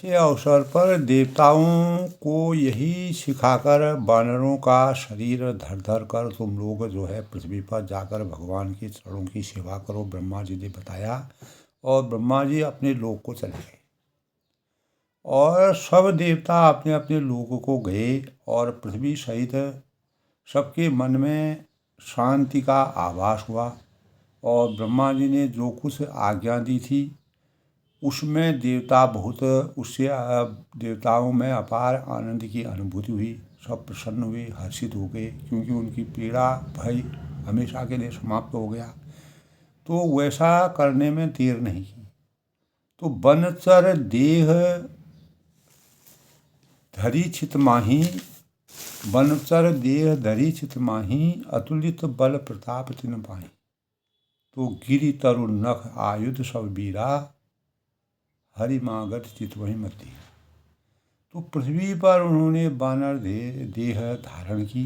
के अवसर पर देवताओं को यही सिखाकर वानरों का शरीर धर धर कर तुम लोग जो है पृथ्वी पर जाकर भगवान के चरणों की सेवा करो, ब्रह्मा जी ने बताया। और ब्रह्मा जी अपने लोक को चले गए और सब देवता अपने अपने लोक को गए और पृथ्वी सहित सबके मन में शांति का आभास हुआ। और ब्रह्मा जी ने जो कुछ आज्ञा दी थी उसमें देवता बहुत उससे देवताओं में अपार आनंद की अनुभूति हुई। सब प्रसन्न हुए, हर्षित हो गए, क्योंकि उनकी पीड़ा भय हमेशा के लिए समाप्त हो गया। तो वैसा करने में देर नहीं की। तो बनचर देह धरी चित माही, बनचर देह धरी चित माही, अतुलित बल प्रताप तिन पाही। तो गिरि तरु नख आयुध सब बीरा, हरि मागत चित वही मती। तो पृथ्वी पर उन्होंने वानर देह धारण की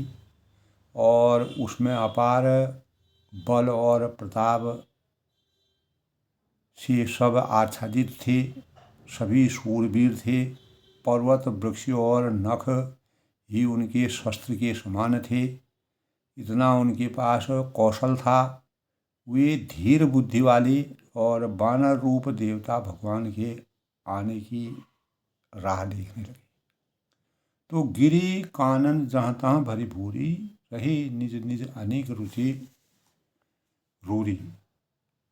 और उसमें अपार बल और प्रताप से सब आच्छादित थे। सभी शूरवीर थे। पर्वत वृक्ष और नख ही उनके शस्त्र के समान थे। इतना उनके पास कौशल था। वे धीर बुद्धि वाले और वानर रूप देवता भगवान के आने की राह देखने लगे। तो गिरी कानन जहाँ तहाँ भरी भूरी, रही निज निज अनेक रुचि रूरी।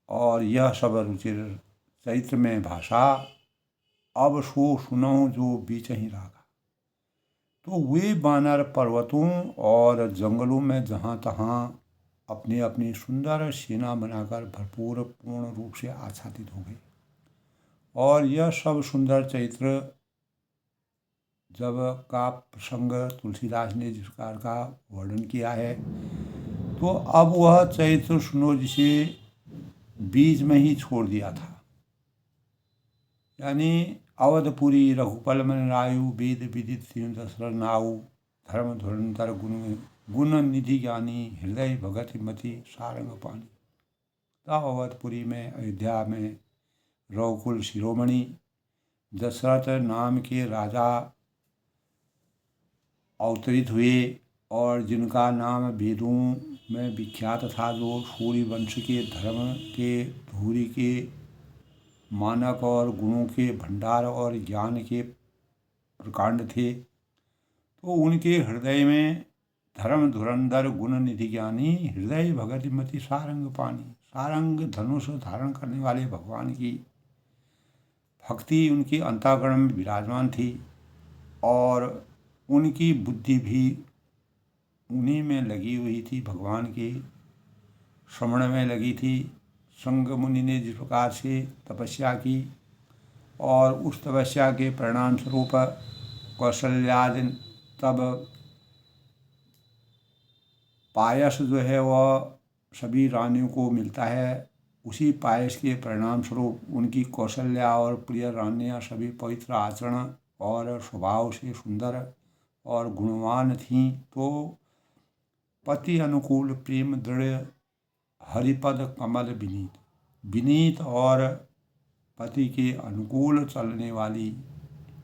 और यह सब रुचिर चैत्र में भाषा, अब सो सुनऊं जो बीच ही रागा। तो वे वानर पर्वतों और जंगलों में जहाँ तहाँ अपनी अपनी सुंदर सेना बनाकर भरपूर पूर्ण रूप से आच्छादित हो गए। और यह सब सुंदर चैत्र जब का प्रसंग तुलसीदास ने जिस प्रकार का वर्णन किया है, तो अब वह चैत्र सुनो जिसे बीच में ही छोड़ दिया था। यानी अवधपुरी रघुपल मन रायु, वेद विदित सिंह दशरथ नाऊ, धर्म धुरंधर गुण निधि ज्ञानी, हृदय भगत मति सारंग पानी। तब अवधपुरी में, अयोध्या में रघुकुल शिरोमणि दशरथ नाम के राजा अवतरित हुए और जिनका नाम वेदों में विख्यात था, जो सूर्य वंश के धर्म के धूरी के मानक और गुणों के भंडार और ज्ञान के प्रकांड थे। तो उनके हृदय में धर्म धुरंधर गुण निधि ज्ञानी, हृदय भगत मति सारंग पानी। सारंग धनुष धारण करने वाले भगवान की भक्ति उनकी अंतःकरण में विराजमान थी और उनकी बुद्धि भी उन्हीं में लगी हुई थी, भगवान के श्रवण में लगी थी। संग मुनि ने जिस प्रकार से तपस्या की और उस तपस्या के परिणाम स्वरूप कौशल्यादि तब पायस जो है वह सभी रानियों को मिलता है, उसी पायस के परिणाम स्वरूप उनकी कौशल्या और प्रिय रानियाँ सभी पवित्र आचरण और स्वभाव से सुंदर और गुणवान थीं। तो पति अनुकूल प्रेम दृढ़, हरिपद कमल विनीत, विनीत और पति के अनुकूल चलने वाली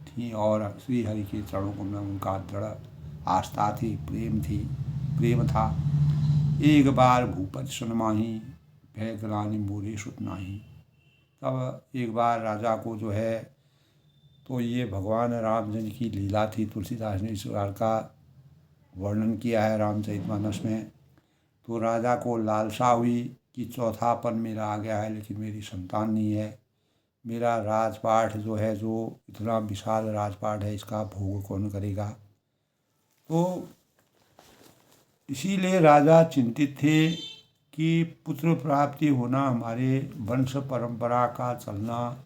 थी और श्री हरि के चरणों में उनका दृढ़ आस्था थी, प्रेम था। एक बार भूपति सुनमाही, भय ग्लानि मोरे सुत नाही। तब एक बार राजा को जो है, तो ये भगवान राम जी की लीला थी। तुलसीदास ने इस प्रकार का वर्णन किया है रामचरितमानस में। तो राजा को लालसा हुई कि चौथापन मेरा आ गया है, लेकिन मेरी संतान नहीं है। मेरा राजपाट जो है, जो इतना विशाल राजपाट है, इसका भोग कौन करेगा। तो इसीलिए राजा चिंतित थे कि पुत्र प्राप्ति होना हमारे वंश परंपरा का चलना,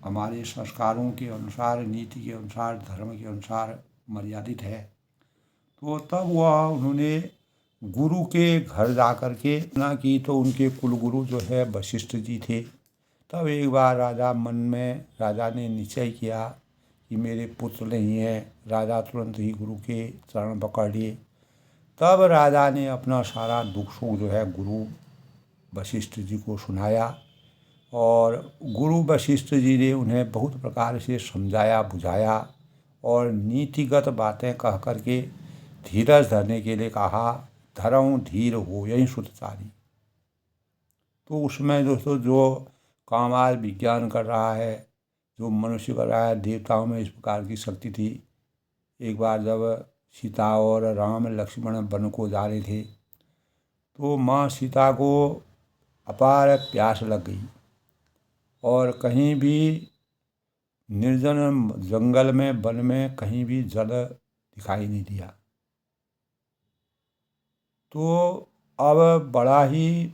हमारे संस्कारों के अनुसार, नीति के अनुसार, धर्म के अनुसार मर्यादित है। तो तब उन्होंने गुरु के घर जाकर के ना की, तो उनके कुलगुरु जो है वशिष्ठ जी थे। तब एक बार राजा ने निश्चय किया कि मेरे पुत्र नहीं है। राजा तुरंत ही गुरु के चरण पकड़ लिए। तब राजा ने अपना सारा दुख सुख जो है गुरु वशिष्ठ जी को सुनाया और गुरु वशिष्ठ जी ने उन्हें बहुत प्रकार से समझाया बुझाया और नीतिगत बातें कह करके धीरज धरने के लिए कहा। धरऊँ धीर हो यही सुतचारी। तो उसमें दोस्तों जो काम आज विज्ञान कर रहा है, जो मनुष्य कर रहा है, देवताओं में इस प्रकार की शक्ति थी। एक बार जब सीता और राम लक्ष्मण वन को जा रहे थे तो माँ सीता को अपार प्यास लग गई और कहीं भी निर्जन जंगल में वन में कहीं भी जल दिखाई नहीं दिया। तो अब बड़ा ही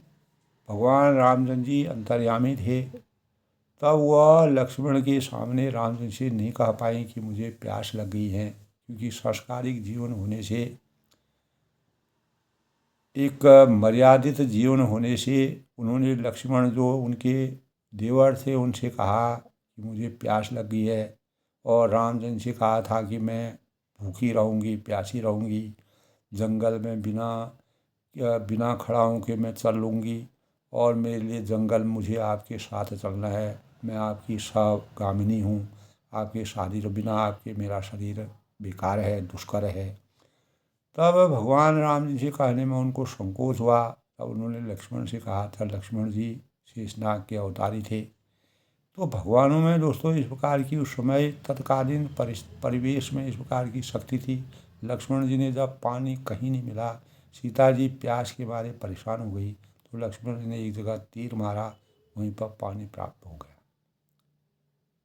भगवान रामचंद्र जी अंतर्यामी थे। तब वह लक्ष्मण के सामने रामचंद्र से नहीं कह पाए कि मुझे प्यास लग गई है, क्योंकि संस्कारिक जीवन होने से, एक मर्यादित जीवन होने से उन्होंने लक्ष्मण जो उनके देवर थे उनसे कहा कि मुझे प्यास लग गई है, और रामचंद्र से कहा था कि मैं भूखी रहूँगी प्यासी रहूँगी, जंगल में बिना खड़ा हूँ कि मैं चल लूँगी, और मेरे लिए जंगल मुझे आपके साथ चलना है, मैं आपकी सगामिनी हूँ, आपके शादी के बिना आपके मेरा शरीर बेकार है दुष्कर है। तब भगवान राम जी से कहने में उनको संकोच हुआ। तब उन्होंने लक्ष्मण से कहा था, लक्ष्मण जी शेषनाग के अवतारी थे। तो भगवानों में दोस्तों इस प्रकार की उस समय तत्कालीन परिवेश में इस प्रकार की शक्ति थी। लक्ष्मण जी ने जब पानी कहीं नहीं मिला, सीता जी प्यास के मारे परेशान हो गई, तो लक्ष्मण जी ने एक जगह तीर मारा, वहीं पर पानी प्राप्त हो गया।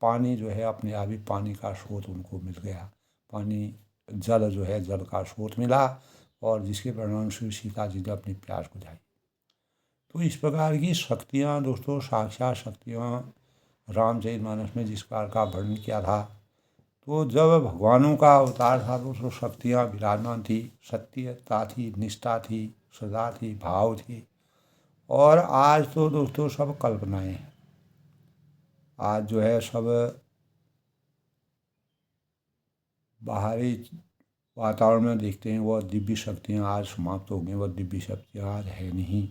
पानी जो है अपने आप ही पानी का स्रोत उनको मिल गया। पानी जल जो है जल का स्रोत मिला, और जिसके परिणाम से सीता जी ने अपनी प्यास बुझाई। तो इस प्रकार की शक्तियाँ दोस्तों, साक्षात शक्तियाँ रामचरितमानस में जिस प्रकार का वर्णन किया था, तो जब भगवानों का अवतार था तो शक्तियाँ विराजमान थी। सत्यता थी, निष्ठा थी, श्रद्धा थी, भाव थी। और आज तो दोस्तों सब कल्पनाएं हैं। आज जो है सब बाहरी वातावरण में देखते हैं, वह दिव्य शक्तियाँ आज समाप्त हो गई, वह दिव्य शक्तियाँ आज है नहीं।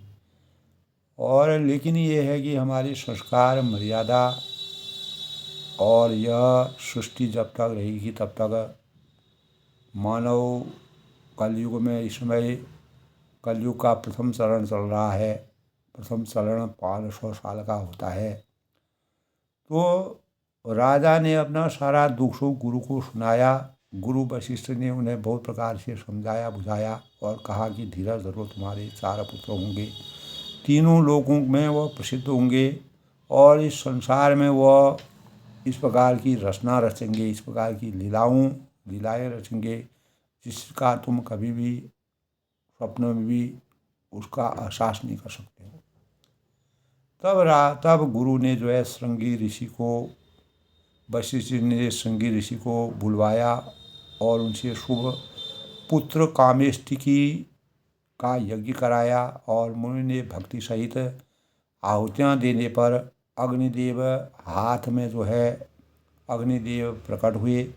और लेकिन ये है कि हमारी संस्कार मर्यादा और यह सृष्टि जब तक रहेगी तब तक मानव कलयुग में, इस समय कलयुग का प्रथम चरण चल रहा है। प्रथम चरण 500 साल का होता है। तो राजा ने अपना सारा दुख सुख गुरु को सुनाया। गुरु वशिष्ठ ने उन्हें बहुत प्रकार से समझाया बुझाया और कहा कि धीरज धरो, तुम्हारे 4 पुत्र होंगे, तीनों लोगों में वह प्रसिद्ध होंगे, और इस संसार में वह इस प्रकार की रचना रचेंगे, इस प्रकार की लीलाएं रचेंगे जिसका तुम कभी भी स्वप्न में भी उसका एहसास नहीं कर सकते हो। तब गुरु ने जो है श्रृंगी ऋषि को, वशिष्ठ ने श्रृंगी ऋषि को बुलवाया और उनसे शुभ पुत्र कामेष्टि का यज्ञ कराया। और मुनि ने भक्ति सहित आहुतियाँ देने पर अग्निदेव हाथ में जो है अग्निदेव प्रकट हुए,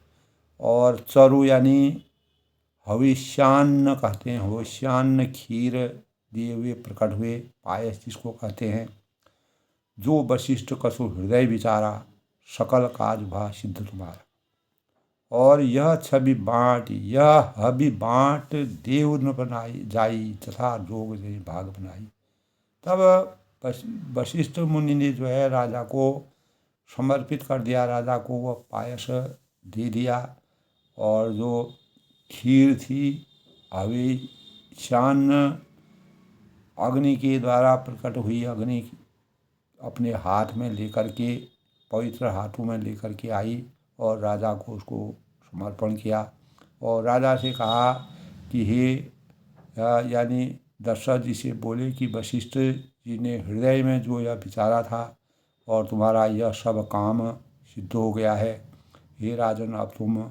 और चरु यानी हविष्यान्न कहते हैं, हविष्यान्न खीर दिए हुए प्रकट हुए, पायस जिसको कहते हैं। जो वशिष्ठ कसु हृदय विचारा, सकल काज भा सिद्ध तुम्हारा। और यह छवि बाँट, यह हबि बाँट, देव न बनाई जाई, तथा जोग जय भाग बनाई। तब वशिष्ठ मुनि ने जो है राजा को समर्पित कर दिया, राजा को वह पायस दे दिया। और जो खीर थी हविष्यान्न अग्नि के द्वारा प्रकट हुई, अग्नि अपने हाथ में लेकर के, पवित्र हाथों में लेकर के आई और राजा को उसको समर्पण किया। और राजा से कहा कि हे यानी दशरथ जी से बोले कि वशिष्ठ जी ने हृदय में जो यह विचारा था और तुम्हारा यह सब काम सिद्ध हो गया है। हे राजन, अब तुम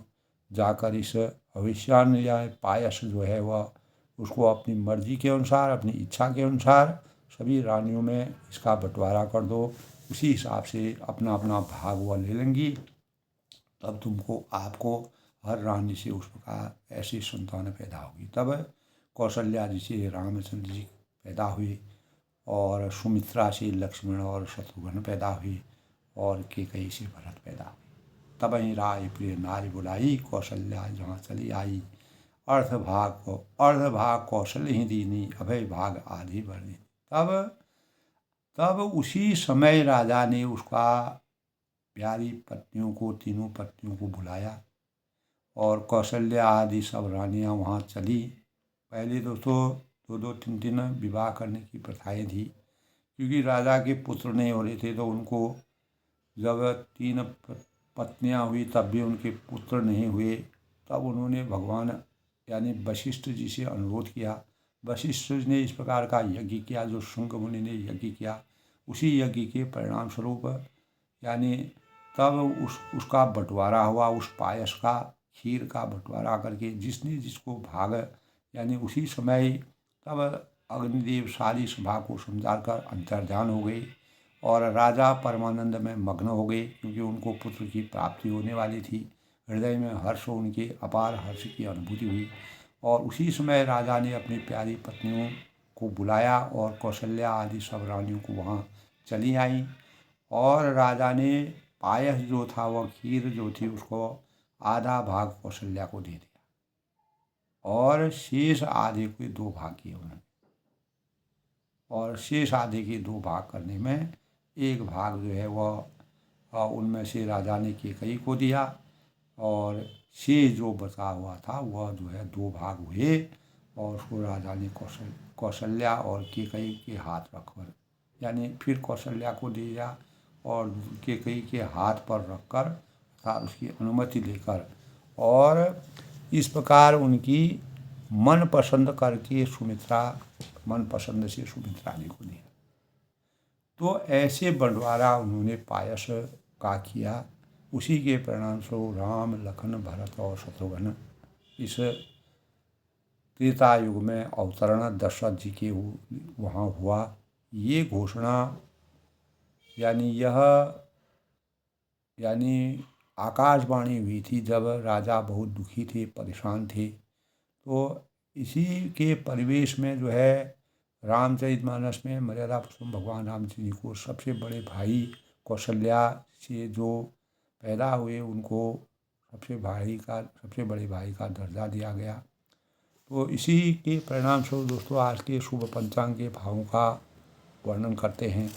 जाकर इस हविष्यान्न या पायस जो है वह उसको अपनी मर्जी के अनुसार, अपनी इच्छा के अनुसार सभी रानियों में इसका बंटवारा कर दो। उसी हिसाब से अपना अपना भाग वह ले लेंगी। तब तुमको आपको हर रानी से उस प्रकार ऐसी संतान पैदा होगी। तब कौशल्या जी से रामचंद्र जी पैदा हुए। और सुमित्रा से लक्ष्मण और शत्रुघ्न पैदा हुए और केकई से भरत पैदा हुए। तबहि राय प्रिय नारी बुलाई, कौशल्या जहाँ चली आई। अर्ध भाग कौशल्य ही दीनी, अभय भाग आधी बरनी। तब उसी समय राजा ने उसका प्यारी पत्नियों को, तीनों पत्नियों को बुलाया और कौशल्या आदि सब रानियां वहाँ चली। पहले दोस्तों 2-2, 3-3 विवाह करने की प्रथाएं थी, क्योंकि राजा के पुत्र नहीं हो रहे थे, तो उनको जब 3 पत्नियां हुई तब भी उनके पुत्र नहीं हुए, तब उन्होंने भगवान यानी वशिष्ठ जी से अनुरोध किया। वशिष्ठ ने इस प्रकार का यज्ञ किया, जो शुंग मुनि ने यज्ञ किया, उसी यज्ञ के परिणाम स्वरूप यानी तब उसका बंटवारा हुआ, उस पायस का, खीर का बंटवारा करके जिसने जिसको भाग, यानी उसी समय तब अग्निदेव सारी सभा को समझाकर अंतर्ध्यान हो गए और राजा परमानंद में मग्न हो गए, क्योंकि उनको पुत्र की प्राप्ति होने वाली थी। हृदय में हर्ष, उनके अपार हर्ष की अनुभूति हुई और उसी समय राजा ने अपनी प्यारी पत्नियों को बुलाया और कौशल्या आदि सब रानियों को वहाँ चली आई और राजा ने पायस जो था, वह खीर जो थी, उसको आधा भाग कौशल्या को दे दिया और शेष आधे के 2 भाग किए उन्होंने। और शेष आधे के 2 भाग करने में एक भाग जो है वह उनमें से राजा ने केकई को दिया और शेष जो बचा हुआ था वह जो है 2 भाग हुए और उसको राजा ने कौशल्या और केकई के हाथ रखकर, यानी फिर कौशल्या को दिया और केकई के हाथ पर रखकर अर्थात उसकी अनुमति लेकर, और इस प्रकार उनकी मन पसंद करके मन पसंद से सुमित्रा जी को दिया। तो ऐसे बंटवारा उन्होंने पायस का किया। उसी के परिणाम स्वरूप राम, लखन, भरत और शत्रुघ्न इस त्रेता युग में अवतरण दशरथ जी के वहाँ हुआ। ये घोषणा यानी आकाशवाणी हुई थी जब राजा बहुत दुखी थे, परेशान थे। तो इसी के परिवेश में जो है रामचरितमानस में मर्यादा पुरुषोत्तम भगवान राम जी को सबसे बड़े भाई कौशल्या से जो पैदा हुए, उनको सबसे बड़े भाई का दर्जा दिया गया। तो इसी के परिणाम स्वरूप दोस्तों आज के शुभ पंचांग के भावों का वर्णन करते हैं।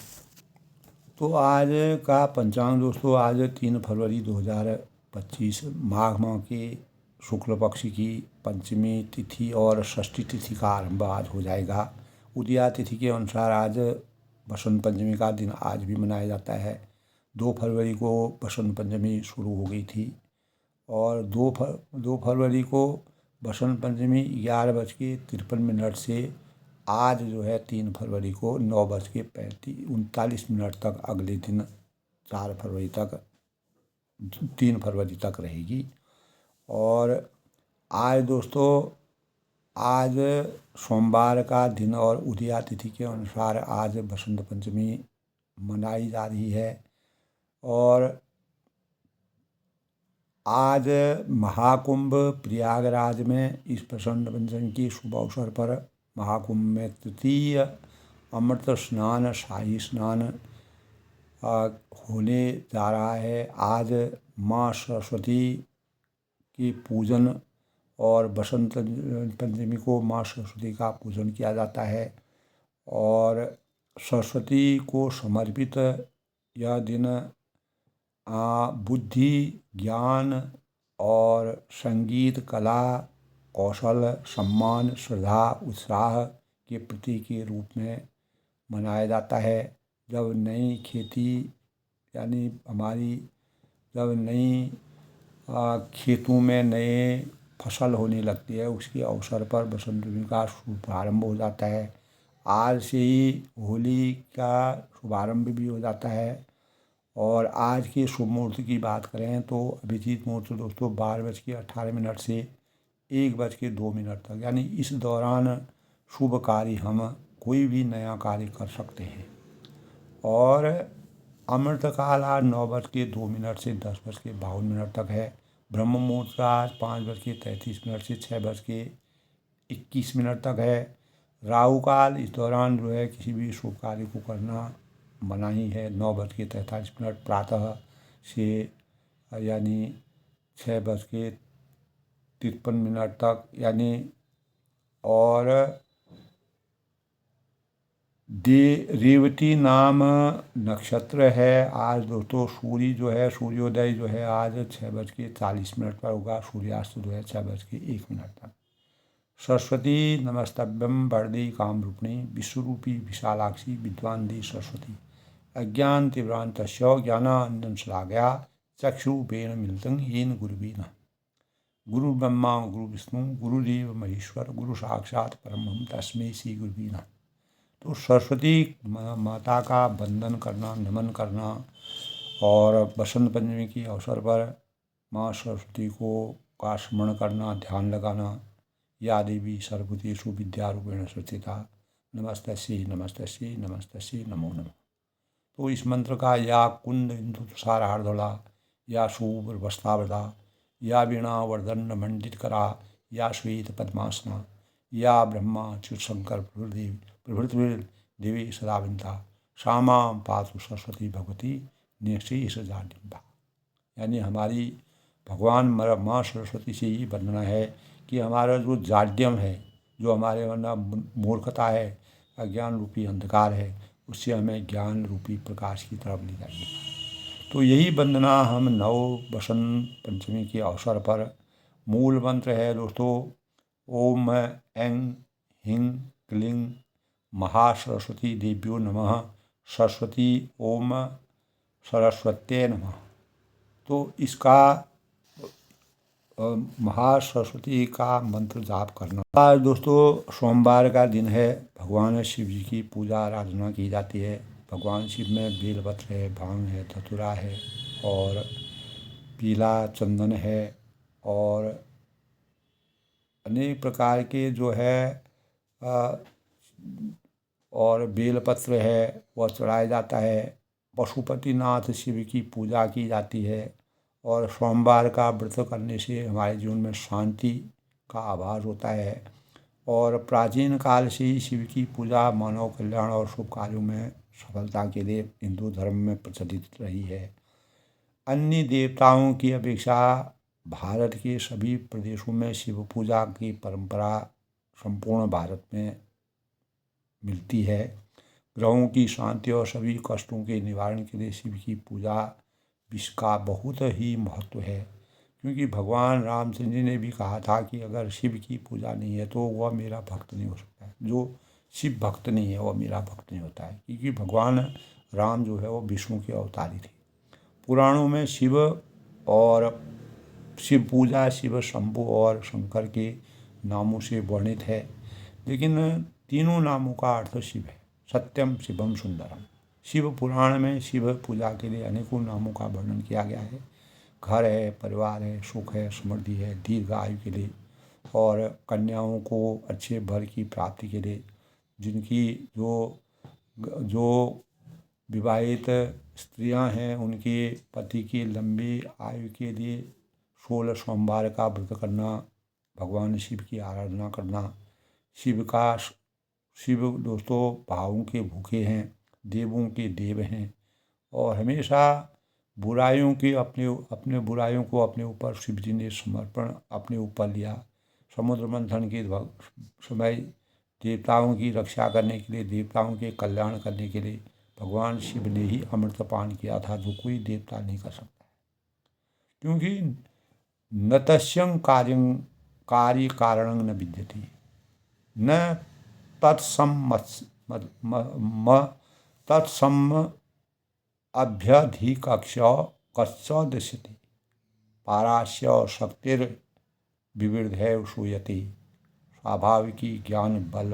तो आज का पंचांग दोस्तों, आज 3 फरवरी 2025 माघ माह के शुक्ल पक्ष की पंचमी तिथि और षष्ठी तिथि का आरंभ आज हो जाएगा। उदया तिथि के अनुसार आज बसंत पंचमी का दिन आज भी मनाया जाता है। 2 फरवरी को बसंत पंचमी शुरू हो गई थी और 2 फरवरी को बसंत पंचमी 11:53 से आज जो है 3 फरवरी को 9:39 तक, अगले दिन 4 फरवरी तक, 3 फरवरी तक रहेगी। और आज दोस्तों, आज सोमवार का दिन और उदया तिथि के अनुसार आज बसंत पंचमी मनाई जा रही है। और आज महाकुंभ प्रयागराज में इस बसंत पंचमी की शुभ अवसर पर महाकुंभ में तृतीय अमृत स्नान, शाही स्नान होने जा रहा है। आज माँ सरस्वती की पूजन और बसंत पंचमी को माँ सरस्वती का पूजन किया जाता है और सरस्वती को समर्पित यह दिन बुद्धि, ज्ञान और संगीत, कला, कौशल, सम्मान, श्रद्धा, उत्साह के प्रतीक के रूप में मनाया जाता है। जब नई खेती यानी जब नई खेतों में नए फसल होने लगती है, उसके अवसर पर बसंत पंचमी का शुभारंभ हो जाता है। आज से ही होली का शुभारंभ भी हो जाता है। और आज के शुभ मुहूर्त की बात करें तो अभिजीत मुहूर्त दोस्तों 12:18 से 1:02 तक, यानी इस दौरान शुभ कार्य हम कोई भी नया कार्य कर सकते हैं। और अमृत काल आज 9:02 से 10:52 तक है। ब्रह्म मुहूर्त का आज 5:33 से 6:21 तक है। राहु काल, इस दौरान जो है किसी भी शुभ कार्य को करना मनाही है। 9:43 प्रातः से यानी 6:53 तक यानी। और रेवती नाम नक्षत्र है आज दोस्तों। सूर्य जो है सूर्योदय जो है आज 6:40 पर होगा। सूर्यास्त जो है 6:01 तक। सरस्वती नमस्तभ्यम वरदे कामरूपिणी विश्वरूपी विशालाक्षी विद्वान्दी सरस्वती अज्ञान तीव्रांतस्य ज्ञानांजन शलाघया चक्षुपेन मिलितं येन गुरुवे नमः। गुरु ब्रह्मा गुरु विष्णु गुरुदेव महेश्वर गुरु साक्षात परब्रह्म तस्मै श्री गुरुवे नमः। तो सरस्वती माता का वंदन करना, नमन करना और बसंत पंचमी के अवसर पर माँ सरस्वती को का स्मरण करना, ध्यान लगाना। या देवी सर्वभूतेषु विद्यारूपेण संस्थिता नमस्तस्यै नमस्तस्यै नमस्तस्यै नमो नमः। तो इस मंत्र का या कुंद इंदु तुषार हार्दोला, या शुभ्र वस्त्रावृता, या वीणा वर्धन मंडित करा, या श्वेत पद्मासना, या ब्रह्मा च्युत शंकर प्रभृति देवी सदाविंता श्यामा पातु सरस्वती भगवती निशेष जाडिम्बा। यानी हमारी भगवान माँ सरस्वती से ये वंदना है कि हमारा जो जाड्यम है, जो हमारे वरना मूर्खता है, अज्ञान रूपी अंधकार है, उससे हमें ज्ञान रूपी प्रकाश की तरफ ले जाइए। तो यही वंदना हम नव बसंत पंचमी के अवसर पर मूल मंत्र है दोस्तों। ओम ऐं ह्रीं क्लीं महासरस्वती देव्यो नमः। सरस्वती ओम सरस्वत्यै नमः। तो इसका महासरस्वती का मंत्र जाप करना। आज दोस्तों सोमवार का दिन है। भगवान शिव जी की पूजा आराधना की जाती है। भगवान शिव में बेलपत्र है, भांग है, धतूरा है और पीला चंदन है और अनेक प्रकार के जो है और बेलपत्र है वह चढ़ाया जाता है। पशुपतिनाथ शिव की पूजा की जाती है और सोमवार का व्रत करने से हमारे जीवन में शांति का आभास होता है। और प्राचीन काल से ही शिव की पूजा मानव कल्याण और शुभ कार्यों में सफलता के लिए हिंदू धर्म में प्रचलित रही है। अन्य देवताओं की अपेक्षा भारत के सभी प्रदेशों में शिव पूजा की परंपरा संपूर्ण भारत में मिलती है। ग्रहों की शांति और सभी कष्टों के निवारण के लिए शिव की पूजा इसका बहुत ही महत्व है, क्योंकि भगवान रामचंद्र जी ने भी कहा था कि अगर शिव की पूजा नहीं है तो वह मेरा भक्त नहीं हो सकता है। जो शिव भक्त नहीं है वह मेरा भक्त नहीं होता है, क्योंकि भगवान राम जो है वो विष्णु के अवतारी थे। पुराणों में शिव और शिव पूजा शिव शंभु और शंकर के नामों से वर्णित है, लेकिन तीनों नामों का अर्थ शिव है। सत्यम शिवम सुंदरम। शिव पुराण में शिव पूजा के लिए अनेकों नामों का वर्णन किया गया है। घर है, परिवार है, सुख है, समृद्धि है, दीर्घ आयु के लिए और कन्याओं को अच्छे वर की प्राप्ति के लिए। जिनकी जो विवाहित स्त्रियां हैं उनके पति की लंबी आयु के लिए 16 सोमवार का व्रत करना, भगवान शिव की आराधना करना। शिव दोस्तों भावों के भूखे हैं, देवों के देव हैं और हमेशा बुराइयों की अपने बुराइयों को अपने ऊपर शिव जी ने समर्पण अपने ऊपर लिया। समुद्र मंथन के समय देवताओं की रक्षा करने के लिए, देवताओं के कल्याण करने के लिए भगवान शिव ने ही अमृतपान किया था, जो कोई देवता नहीं कर सकता है। क्योंकि न तस्यं कार्य कारणं न विद्यते न तत्सम अभ्यधिकक्ष कश्च दृश्यते पारास्य शक्तिर्विवृद्धैव श्रूयते स्वाभाविकी ज्ञान बल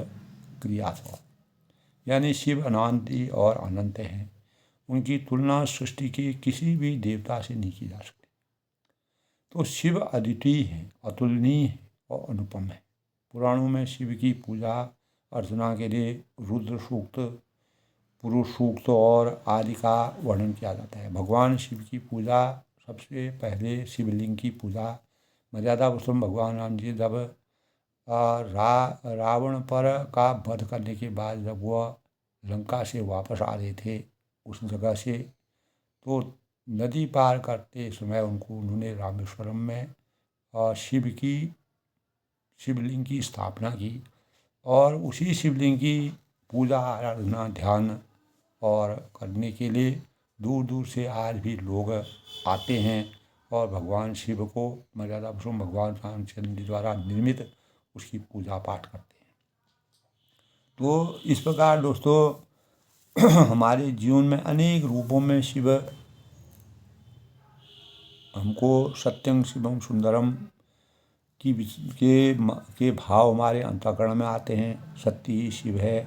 क्रिया। यानी शिव अनादि और अनंत हैं, उनकी तुलना सृष्टि के किसी भी देवता से नहीं की जा सकती। तो शिव अद्वितीय है, अतुलनीय है और अनुपम है। पुराणों में शिव की पूजा अर्चना के लिए रुद्र सूक्त, पुरुष सूक्त और आदि का वर्णन किया जाता है। भगवान शिव की पूजा सबसे पहले शिवलिंग की पूजा मर्यादा पुरुषोत्तम भगवान राम जी जब रावण पर का वध करने के बाद जब वह लंका से वापस आ रहे थे उस जगह से, तो नदी पार करते समय उन्होंने रामेश्वरम में शिवलिंग की स्थापना की और उसी शिवलिंग की पूजा आराधना ध्यान और करने के लिए दूर दूर से आज भी लोग आते हैं और भगवान शिव को मर्यादा पुरुषोत्तम भगवान रामचंद्र जी द्वारा निर्मित उसकी पूजा पाठ करते हैं। तो इस प्रकार दोस्तों हमारे जीवन में अनेक रूपों में शिव हमको सत्यं शिवम सुंदरम के भाव हमारे अंतःकरण में आते हैं। सत्य ही शिव है।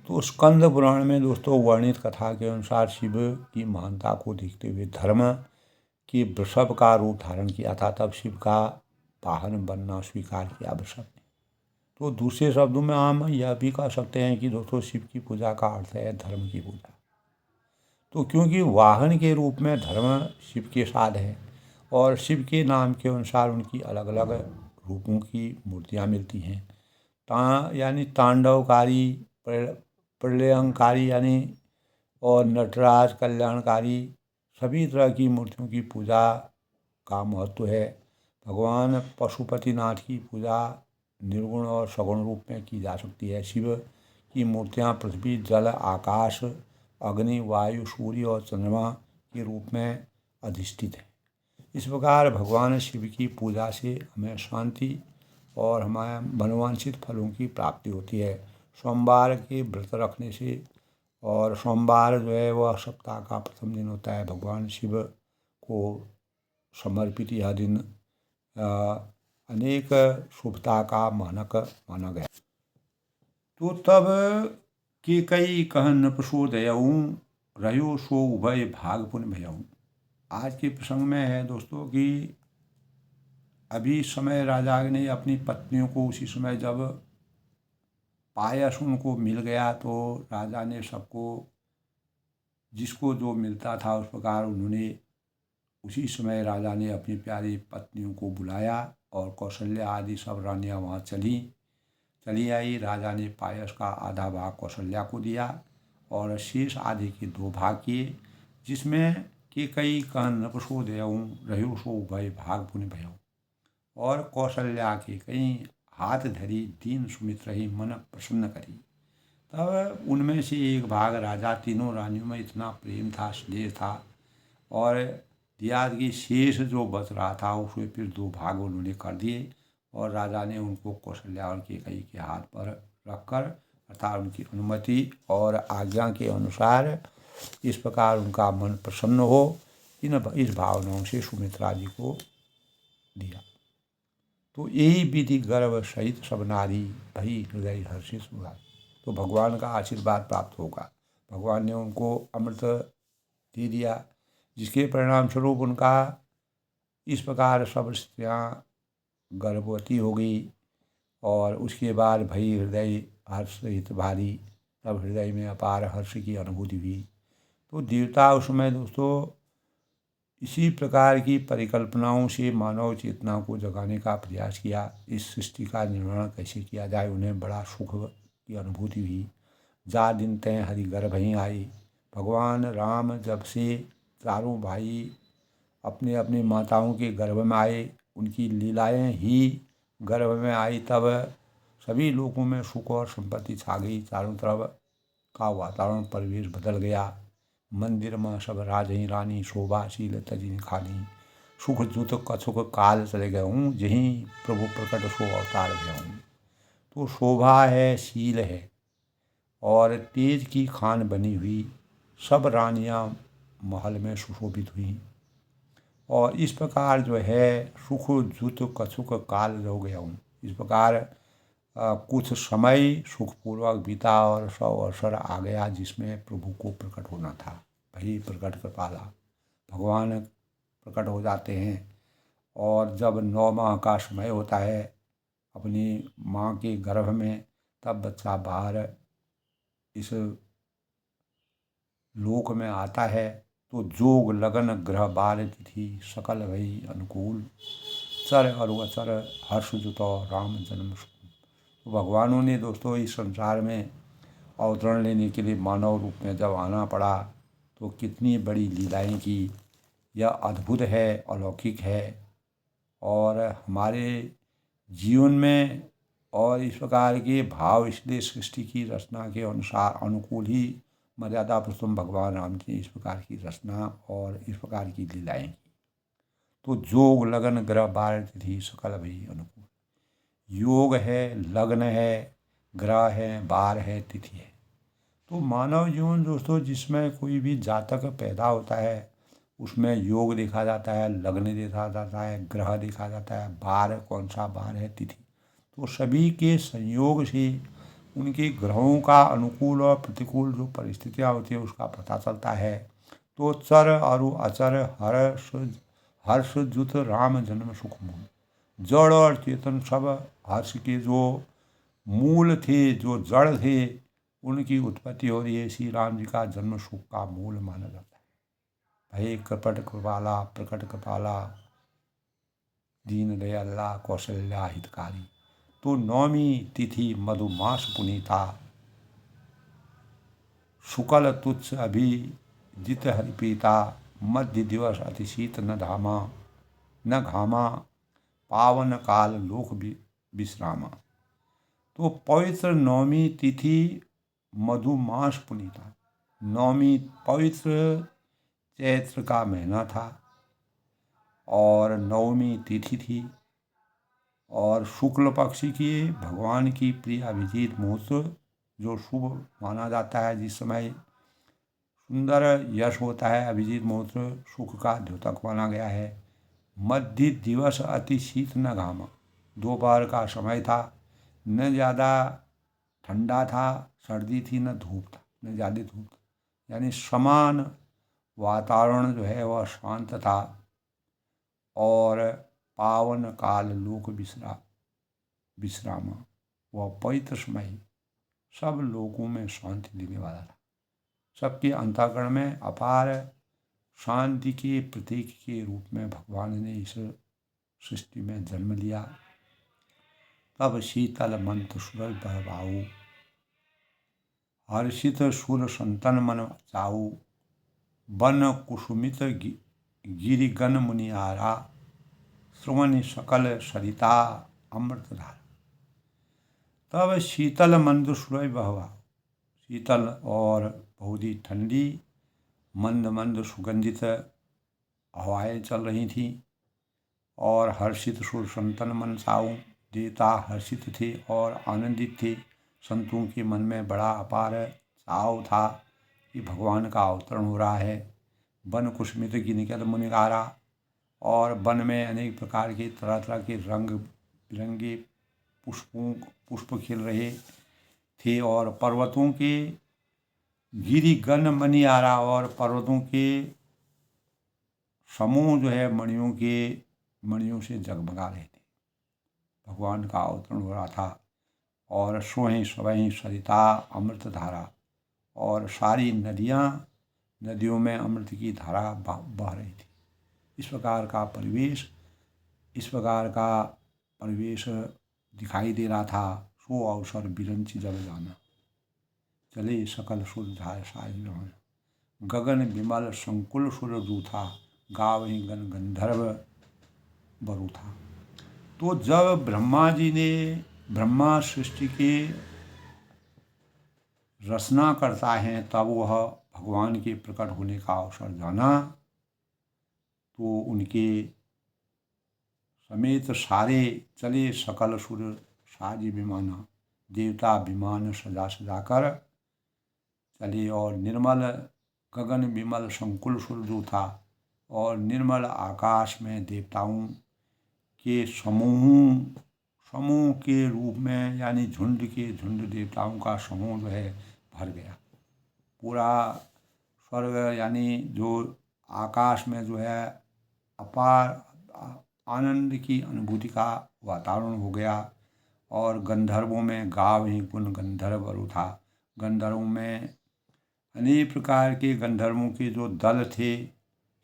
तो स्कंद पुराण में दोस्तों वर्णित कथा के अनुसार शिव की महानता को देखते हुए धर्म के वृषभ का रूप धारण किया था, तब शिव का वाहन बनना स्वीकार किया वृषभ ने। तो दूसरे शब्दों में हम यह भी कह सकते हैं कि दोस्तों शिव की पूजा का अर्थ है धर्म की पूजा। तो क्योंकि वाहन के रूप में धर्म शिव के साथ है और शिव के नाम के अनुसार उनकी अलग अलग रूपों की मूर्तियाँ मिलती हैं। यानी तांडवकारी, प्रलयंकारी यानी और नटराज, कल्याणकारी, सभी तरह की मूर्तियों की पूजा का महत्व है। भगवान पशुपतिनाथ की पूजा निर्गुण और सगुण रूप में की जा सकती है। शिव की मूर्तियाँ पृथ्वी, जल, आकाश, अग्नि, वायु, सूर्य और चंद्रमा के रूप में अधिष्ठित है। इस प्रकार भगवान शिव की पूजा से हमें शांति और हमारे मनोवांछित फलों की प्राप्ति होती है। सोमवार के व्रत रखने से, और सोमवार जो है वह सप्ताह का प्रथम दिन होता है, भगवान शिव को समर्पित यह दिन अनेक शुभता का मानक माना गया। तो तब केकई कहन नृपशोदयऊ, रहो सो उभय भाग पुन भयऊ। आज के प्रसंग में है दोस्तों कि अभी समय राजा ने अपनी पत्नियों को उसी समय जब पायस उनको मिल गया तो राजा ने सबको जिसको जो मिलता था उस प्रकार उन्होंने उसी समय राजा ने अपनी प्यारी पत्नियों को बुलाया और कौशल्या आदि सब रानियाँ वहाँ चली आई। राजा ने पायस का आधा भाग कौशल्या को दिया और शेष आधे के 2 भाग किए, जिसमें केकई कहन नृपशोदयऊ, रहो सो उभय भाग पुन भयऊ। और कौशल्या के कई हाथ धरी दीन सुमित रही, मन प्रसन्न करी। तब उनमें से एक भाग राजा, तीनों रानियों में इतना प्रेम था, स्नेह था और दिया कि शेष जो बच रहा था उसे फिर 2 भाग उन्होंने कर दिए और राजा ने उनको कौशल्या और केकई के हाथ पर रखकर अर्थात उनकी अनुमति और आज्ञा के अनुसार इस प्रकार उनका मन प्रसन्न हो इस भावनाओं से सुमित्रा जी को दिया। तो यही विधि गर्भ सहित सब नारी, भई हृदय हर्षित हुआ। तो भगवान का आशीर्वाद प्राप्त होगा। भगवान ने उनको अमृत दे दिया, जिसके परिणाम स्वरूप उनका इस प्रकार सब स्त्रियाँ गर्भवती हो गई और उसके बाद भई हृदय हर्ष सहित भारी, तब हृदय में अपार हर्ष की अनुभूति हुई। तो देवता उस समय दोस्तों इसी प्रकार की परिकल्पनाओं से मानव चेतना को जगाने का प्रयास किया। इस सृष्टि का निर्माण कैसे किया जाए, उन्हें बड़ा सुख की अनुभूति हुई। जा दिन तय हरि गर्भ ही आई। भगवान राम जब से चारों भाई अपने अपने माताओं के गर्भ में आए, उनकी लीलाएं ही गर्भ में आई, तब सभी लोगों में सुख और संपत्ति छा गई। चारों तरफ का वातावरण परिवेश बदल गया। मंदिर में सब राजही रानी, शोभाशील तजिन खानी, सुख जुत कछुक काल चले गए हूँ, जहीं प्रभु प्रकट सो अवतार गया हूँ। तो शोभा है, शील है और तेज की खान बनी हुई सब रानियाँ महल में सुशोभित हुई और इस प्रकार जो है सुख जुत कछुक काल हो गया हूँ। इस प्रकार कुछ समय सुखपूर्वक बीता और 100 अवसर आ गया जिसमें प्रभु को प्रकट होना था। भाई प्रकट कृपाला भगवान प्रकट हो जाते हैं और जब 9 माह का समय होता है अपनी माँ के गर्भ में, तब बच्चा बाहर इस लोक में आता है। तो जोग लगन ग्रह बार तिथि सकल भई अनुकूल, चर और वचर हर्ष जुतो राम जन्म तो भगवानों ने दोस्तों इस संसार में अवतरण लेने के लिए मानव रूप में जब आना पड़ा तो कितनी बड़ी लीलाएं की। यह अद्भुत है, अलौकिक है और हमारे जीवन में और इस प्रकार के भाव इसलिए सृष्टि की रचना के अनुसार अनुकूल ही मर्यादा पुरुषोत्तम भगवान राम ने इस प्रकार की रचना और इस प्रकार की लीलाएं की। तो जोग लगन ग्रह बार तिथि सकल भई अनुकूल। योग है, लग्न है, ग्रह है, बार है, तिथि है। तो मानव जीवन दोस्तों जिसमें कोई भी जातक पैदा होता है उसमें योग देखा जाता है, लग्न देखा जाता है, ग्रह देखा जाता है, बार कौन सा बार है, तिथि। तो सभी के संयोग से उनके ग्रहों का अनुकूल और प्रतिकूल जो परिस्थितियाँ होती है उसका पता चलता है। तो चर और अचर हर्ष जुत राम जन्म सुख मूल। जड़ और चेतन सब हर्ष के जो मूल थे, जो जड़ थे, उनकी उत्पत्ति हो रही है श्री राम जी का जन्म सुख का मूल माना जाता है। भय कपट कृपाला प्रकट कृपाला दीन दयाला कौशल्या हितकारी। तो नौमी तिथि मधुमास पुनीता शुक्ल तुच्छ अभिजित हरिपीता। मध्य दिवस अति शीत न धामा न घामा पावन काल लोक विश्रामा। तो पवित्र नौमी तिथि मधुमास पुनीता। नौमी पवित्र चैत्र का महीना था और नवमी तिथि थी और शुक्ल पक्षी की भगवान की प्रिय अभिजीत मुहूर्त जो शुभ माना जाता है, जिस समय सुंदर यश होता है, अभिजीत मुहूर्त सुख का द्योतक माना गया है। मध्य दिवस अति शीत न घामा। दोपहर का समय था, न ज़्यादा ठंडा था, सर्दी थी, न धूप था, न ज़्यादा धूप था, यानी समान वातावरण जो है वह शांत था। और पावन काल लोक विश्रामा, वह पवित्र समय सब लोगों में शांति देने वाला था। सबके अंतःकरण में अपार शांति के प्रतीक के रूप में भगवान ने इस सृष्टि में जन्म लिया। तब शीतल मंत्र सूरज बहबाऊ हर्षित सुर संतन मन चाऊ। वन कुसुमित गिरिगन मुनियारा श्रवण सकल सरिता अमृतधारा। तब शीतल मंद सूरज बहवा, शीतल और बहुत ही ठंडी मंद मंद सुगंधित हवाएं चल रही थीं और हर्षित सुर संतन मन साऊ। देवता हर्षित थे और आनंदित थे। संतों के मन में बड़ा अपार चाव था कि भगवान का अवतरण हो रहा है। वन कुसुमित गिरिगन मुनियारा, और वन में अनेक प्रकार के तरह तरह के रंग बिरंगे पुष्प खिल रहे थे और पर्वतों के गिरिगन मणियारा, और पर्वतों के समूह जो है मणियों से जगमगा रहे थे। भगवान का अवतरण हो रहा था और सोहें सवहीं सरिता अमृत धारा, और सारी नदियों में अमृत की धारा बह रही थी। इस प्रकार का परिवेश दिखाई दे रहा था। सो अवसर बिरंची जल जाना, चले सकल सुर धाय साई रहना। गगन विमल संकुल सुर रूथा, गावहीं गण गंधर्व बरूथा। तो जब ब्रह्मा सृष्टि के रचना करता है तब वह भगवान के प्रकट होने का अवसर जाना, तो उनके समेत सारे चले सकल सुर साज विमाना। देवता विमान सजा कर चले और निर्मल गगन विमल संकुल सुर जो था, और निर्मल आकाश में देवताओं के समूह के रूप में, यानी झुंड देवताओं का समूह जो है भर गया। पूरा स्वर्ग यानी जो आकाश में जो है अपार आनंद की अनुभूति का वातावरण हो गया। और गंधर्वों में गाव ही गुण गंधर्व अरु था। गंधर्वों में अनेक प्रकार के गंधर्वों के जो दल थे,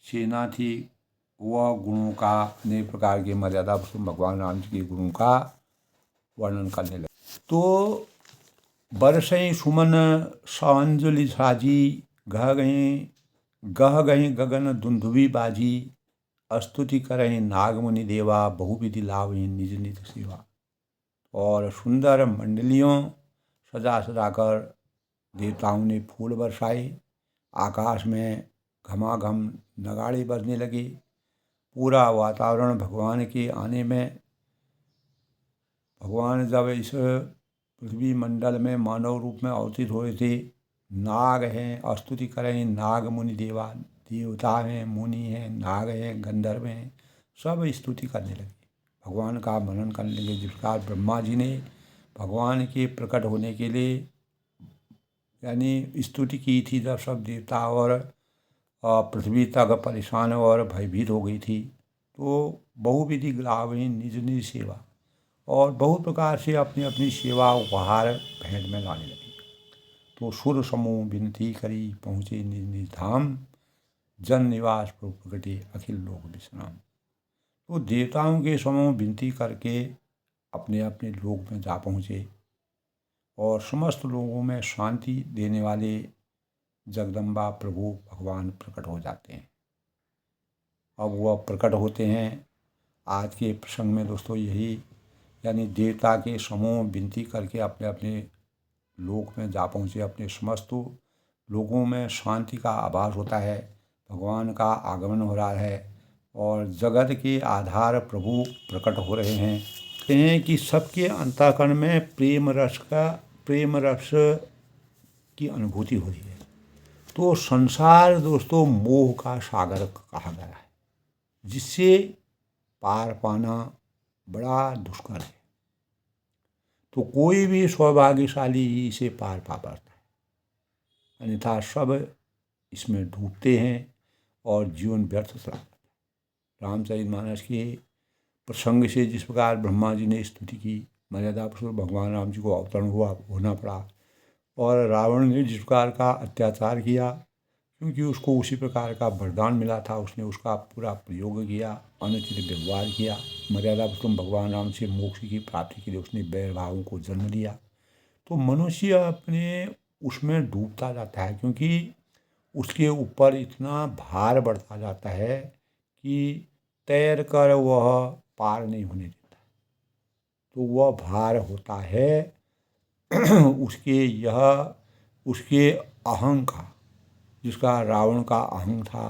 सेना थी, वह गुणों का अनेक प्रकार के मर्यादा भगवान राम जी के गुणों का वर्णन करने लगे। तो बरसई सुमन सांजुलि साजी, गह गहीं गगन दुंदुभी बाजी, स्तुति करहीं नागमुनि देवा, बहुविधि लावहीं निज निज सेवा। और सुंदर मंडलियों सजा सजा कर देवताओं ने फूल बरसाए, आकाश में घमाघम नगाड़े बजने लगे। पूरा वातावरण भगवान के आने में, भगवान जब इस पृथ्वी मंडल में मानव रूप में अवतरित हुए थे, नाग हैं, स्तुति करें नाग मुनि देवा, देवता हैं, मुनि हैं, नाग हैं, गंधर्व हैं, सब स्तुति करने लगे, भगवान का वर्णन करने लगे। जिस प्रकार ब्रह्मा जी ने भगवान के प्रकट होने के लिए यानी स्तुति की थी, जब सब देवता और पृथ्वी तक परेशान और भयभीत हो गई थी, तो बहुविधि लावहीं निज निज सेवा, और बहुत प्रकार से अपनी अपनी सेवा उपहार भेंट में लाने लगी। तो सुर समूह विनती करी, पहुँचे निज निज धाम, जन निवास प्रभु प्रगटे अखिल लोक विश्राम। तो देवताओं के समूह विनती करके अपने अपने लोक में जा पहुँचे, और समस्त लोगों में शांति देने वाले जगदम्बा प्रभु भगवान प्रकट हो जाते हैं। अब वह प्रकट होते हैं। आज के प्रसंग में दोस्तों यही, यानी देवता के समूह विनती करके अपने अपने लोक में जा पहुँचे, अपने समस्त लोगों में शांति का आभास होता है, भगवान का आगमन हो रहा है, और जगत के आधार प्रभु प्रकट हो रहे हैं। कहते हैं कि सबके अंतःकरण में प्रेम रस की अनुभूति हो रही है। तो संसार दोस्तों मोह का सागर कहा गया है, जिससे पार पाना बड़ा दुष्कर है। तो कोई भी सौभाग्यशाली ही इसे पार पा पाता है, अन्यथा सब इसमें डूबते हैं और जीवन व्यर्थ चला जाता है। रामचरितमानस के प्रसंग से जिस प्रकार ब्रह्मा जी ने स्तुति की, मर्यादा पुरुषोत्तम भगवान राम जी को अवतरण होना पड़ा, और रावण ने जिस प्रकार का अत्याचार किया, क्योंकि उसको उसी प्रकार का वरदान मिला था, उसने उसका पूरा प्रयोग किया, अनुचित व्यवहार किया, मर्यादा पुरुषोत्तम भगवान राम से मोक्ष की प्राप्ति के लिए उसने बैर भावों को जन्म दिया। तो मनुष्य अपने उसमें डूबता जाता है, क्योंकि उसके ऊपर इतना भार बढ़ता जाता है कि तैर कर वह पार नहीं होने देता। तो वह भार होता है उसके अहं का, जिसका रावण का अहं था,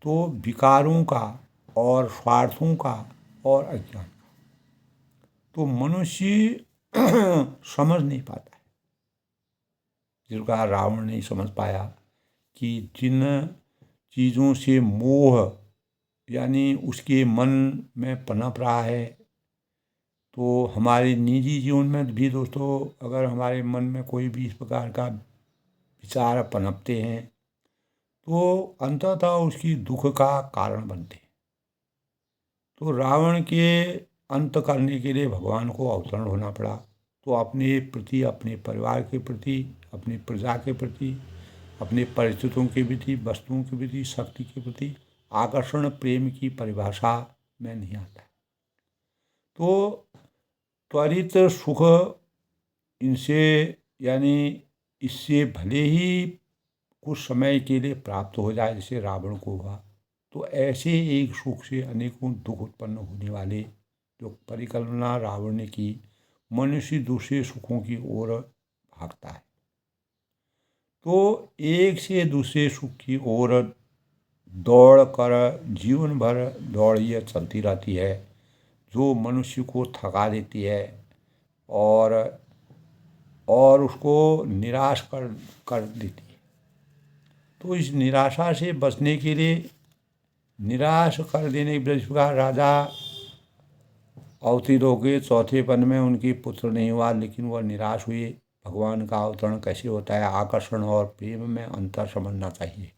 तो विकारों का और स्वार्थों का और अज्ञान का। तो मनुष्य समझ नहीं पाता है, जिसका रावण नहीं समझ पाया कि जिन चीज़ों से मोह यानी उसके मन में पनप रहा है, तो हमारे निजी जीवन में भी दोस्तों अगर हमारे मन में कोई भी इस प्रकार का विचार पनपते हैं, तो अंततः उसकी दुख का कारण बनते हैं। तो रावण के अंत करने के लिए भगवान को अवतरण होना पड़ा। तो अपने प्रति, अपने परिवार के प्रति, अपनी प्रजा के प्रति, अपने परिस्थितियों के प्रति, वस्तुओं के प्रति, शक्ति के प्रति आकर्षण प्रेम की परिभाषा में नहीं आता है। तो त्वरित सुख इनसे यानी इससे भले ही कुछ समय के लिए प्राप्त हो जाए, जैसे रावण को हुआ, तो ऐसे एक सुख से अनेकों दुख उत्पन्न होने वाले जो परिकल्पना रावण ने की, मनुष्य दूसरे सुखों की ओर भागता है। तो एक से दूसरे सुख की ओर दौड़ कर जीवन भर दौड़ यह चलती रहती है, जो मनुष्य को थका देती है और उसको निराश कर देती है। तो इस निराशा से बचने के लिए, निराश कर देने के प्रकार राजा अवतरित हो गए। चौथे पन में उनकी पुत्र नहीं हुआ, लेकिन वह निराश हुए। भगवान का अवतरण कैसे होता है? आकर्षण और प्रेम में अंतर समझना चाहिए।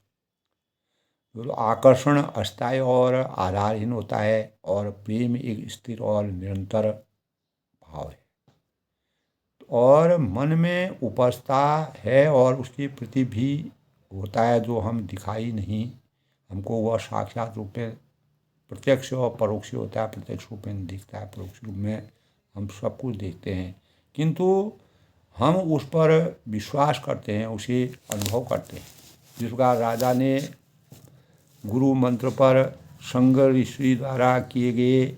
तो आकर्षण अस्थायी और आधारहीन होता है, और प्रेम एक स्थिर और निरंतर भाव है, और मन में उपजता है और उसके प्रति भी होता है, जो हम दिखाई नहीं, हमको वह साक्षात रूप में प्रत्यक्ष और परोक्ष होता है। प्रत्यक्ष रूप में दिखता है, परोक्ष रूप में हम सब कुछ देखते हैं, किंतु हम उस पर विश्वास करते हैं, उसे अनुभव करते हैं। जिस प्रकार राजा ने गुरु मंत्र पर संग ऋषि द्वारा किए गए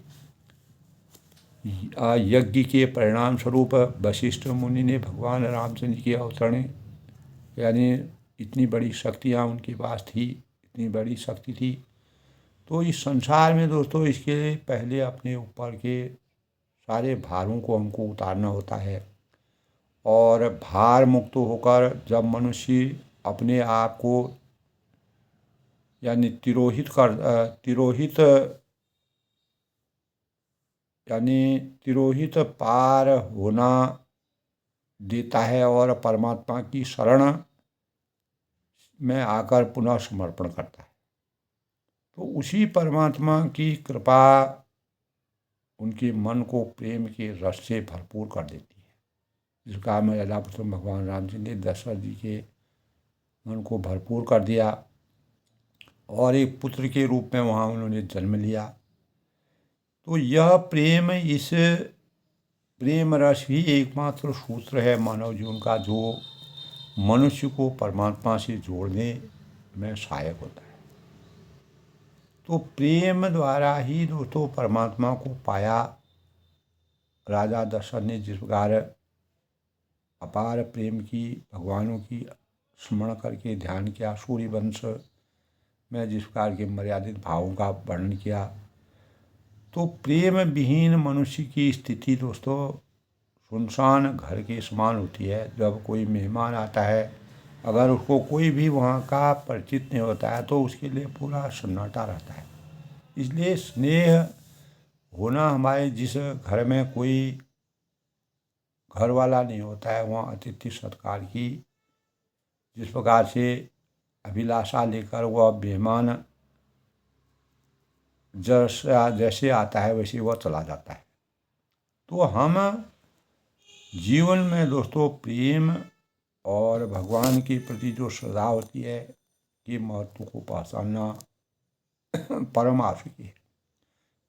यज्ञ के परिणाम स्वरूप वशिष्ठ मुनि ने भगवान रामचंद्र की अवतरण, यानी इतनी बड़ी शक्तियाँ उनके पास थी, इतनी बड़ी शक्ति थी। तो इस संसार में दोस्तों इसके पहले अपने ऊपर के सारे भारों को हमको उतारना होता है, और भार मुक्त होकर जब मनुष्य अपने आप को यानी तिरोहित पार होना देता है और परमात्मा की शरण में आकर पुनः समर्पण करता है, तो उसी परमात्मा की कृपा उनके मन को प्रेम के रस से भरपूर कर देती है। जिसका मर्यादा पुरुषोत्तम भगवान राम जी ने दशरथ जी के मन को भरपूर कर दिया और एक पुत्र के रूप में वहाँ उन्होंने जन्म लिया। तो यह प्रेम, इस प्रेम रस ही एकमात्र सूत्र है मानव जीवन का, जो मनुष्य को परमात्मा से जोड़ने में सहायक होता है। तो प्रेम द्वारा ही दोस्तों परमात्मा को पाया। राजा दशरथ ने जिस प्रकार अपार प्रेम की, भगवानों की स्मरण करके ध्यान किया, सूर्य वंश में जिस प्रकार के मर्यादित भावों का वर्णन किया, तो प्रेम विहीन मनुष्य की स्थिति दोस्तों सुनसान घर के समान होती है। जब कोई मेहमान आता है, अगर उसको कोई भी वहाँ का परिचित नहीं होता है तो उसके लिए पूरा सन्नाटा रहता है। इसलिए स्नेह होना, हमारे जिस घर में कोई घर वाला नहीं होता है वहाँ अतिथि सत्कार की जिस प्रकार से अभिलाषा लेकर वह मेहमान जैसे आता है वैसे वह चला जाता है। तो हम जीवन में दोस्तों प्रेम और भगवान के प्रति जो श्रद्धा होती है कि महत्व को पहचानना परम आवश्यक है।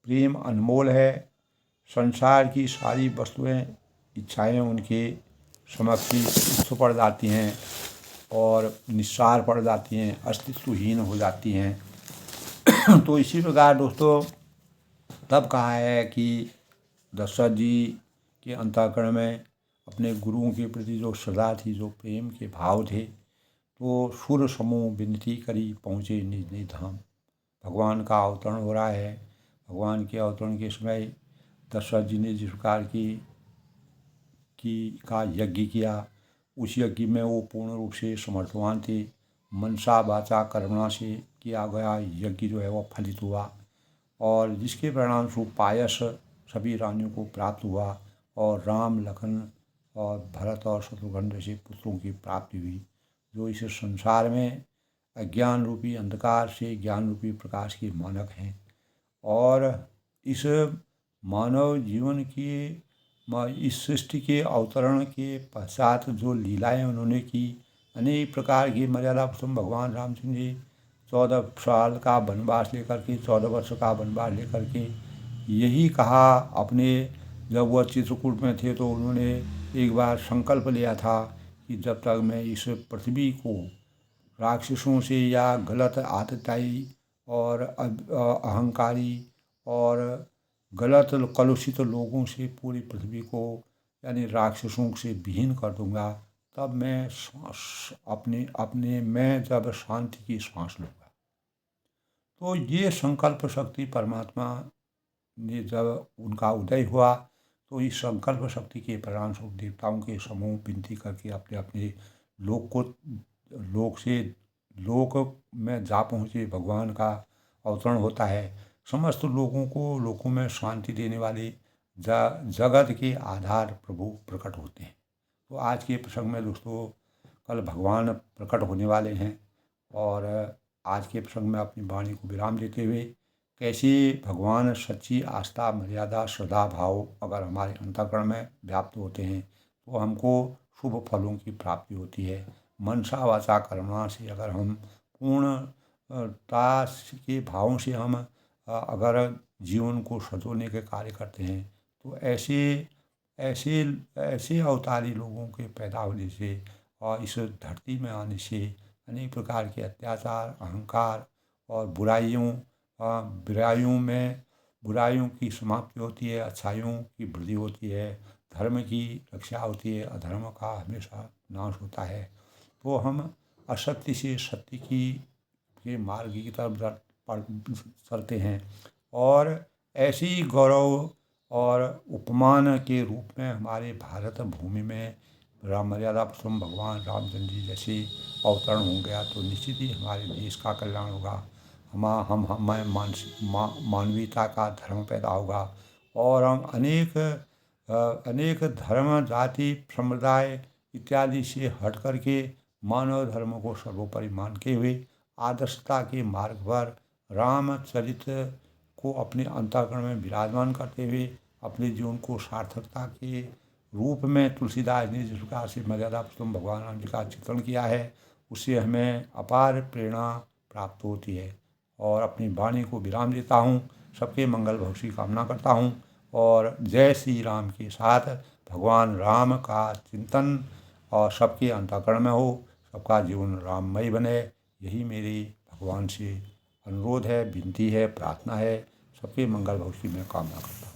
प्रेम अनमोल है। संसार की सारी वस्तुएं, इच्छाएं उनके समक्ष ही तुच्छ पड़ जाती हैं और निस्सार पड़ जाती हैं, अस्तित्वहीन हो जाती हैं। तो इसी प्रकार दोस्तों तब कहा है कि दशरथ जी के अंतःकरण में अपने गुरुओं के प्रति जो श्रद्धा थी, जो प्रेम के भाव थे, तो सुर समूह विनती करी पहुँचे निज निज धाम। भगवान का अवतरण हो रहा है। भगवान के अवतरण के समय दशरथ जी ने जिस प्रकार का यज्ञ किया, उस यज्ञ में वो पूर्ण रूप से समर्थवान थे। मनसा वाचा कर्मणा से किया गया यज्ञ जो है वह फलित हुआ, और जिसके परिणाम स्वरूप पायस सभी रानियों को प्राप्त हुआ, और राम, लखन और भरत और शत्रुघ्न जैसे पुत्रों की प्राप्ति हुई, जो इस संसार में अज्ञान रूपी अंधकार से ज्ञान रूपी प्रकाश के मानक हैं। और इस मानव जीवन की, इस सृष्टि के अवतरण के पश्चात जो लीलाएं उन्होंने की, अनेक प्रकार की मर्यादा पुरुषोत्तम भगवान रामचंद्र जी 14 साल का वनवास लेकर के, 14 वर्ष का वनवास लेकर के यही कहा अपने, जब वह चित्रकूट में थे तो उन्होंने एक बार संकल्प लिया था कि जब तक मैं इस पृथ्वी को राक्षसों से या गलत आतताई और अहंकारी और गलत कलुषित लोगों से पूरी पृथ्वी को यानी राक्षसों से विहीन कर दूंगा, तब मैं अपने मैं जब शांति की सांस लूँगा। तो ये संकल्प शक्ति परमात्मा ने जब उनका उदय हुआ, तो इस संकल्प शक्ति के परिणाम स्वरूप देवताओं के समूह विनती करके अपने अपने लोक में जा पहुँचे। भगवान का अवतरण होता है। समस्त लोगों को लोकों में शांति देने वाले जगत के आधार प्रभु प्रकट होते हैं। तो आज के प्रसंग में दोस्तों कल भगवान प्रकट होने वाले हैं, और आज के प्रसंग में अपनी वाणी को विराम देते हुए, कैसे भगवान सच्ची आस्था, मर्यादा, श्रद्धा भाव अगर हमारे अंतःकरण में व्याप्त होते हैं तो हमको शुभ फलों की प्राप्ति होती है। मनसा वाचा कर्मणा से अगर हम पूर्णता के भावों से हम अगर जीवन को सजोने के कार्य करते हैं तो ऐसे ऐसे ऐसे अवतारी लोगों के पैदा होने से और इस धरती में आने से अनेक प्रकार के अत्याचार, अहंकार और बुराइयों की समाप्ति होती है, अच्छाइयों की वृद्धि होती है, धर्म की रक्षा होती है, अधर्म का हमेशा नाश होता है। तो हम असत्य से सत्य के मार्ग की तरफ चलते हैं और ऐसे ही गौरव और उपमान के रूप में हमारे भारत भूमि में राम मर्यादा पुरुषोत्तम भगवान रामचंद्र जी जैसे अवतरण हो गया तो निश्चित ही हमारे देश का कल्याण होगा। हमें मानवीयता का धर्म पैदा होगा और हम अनेक धर्म, जाति, संप्रदाय इत्यादि से हट करके मानव धर्म को सर्वोपरि मानते हुए आदर्शता के मार्ग पर रामचरित को अपने अंतःकरण में विराजमान करते हुए अपने जीवन को सार्थकता के रूप में तुलसीदास ने जिस प्रकार से मर्यादा पुरुषोत्तम भगवान राम जी का चित्रण किया है, उससे हमें अपार प्रेरणा प्राप्त होती है। और अपनी वाणी को विराम देता हूँ, सबके मंगल भविष्य की कामना करता हूँ और जय श्री राम के साथ भगवान राम का चिंतन और सबके अंतःकरण में हो, सबका जीवन राममय बने, यही मेरी भगवान से अनुरोध है, विनती है, प्रार्थना है। सबके मंगल भविष्य की मैं कामना करता हूँ।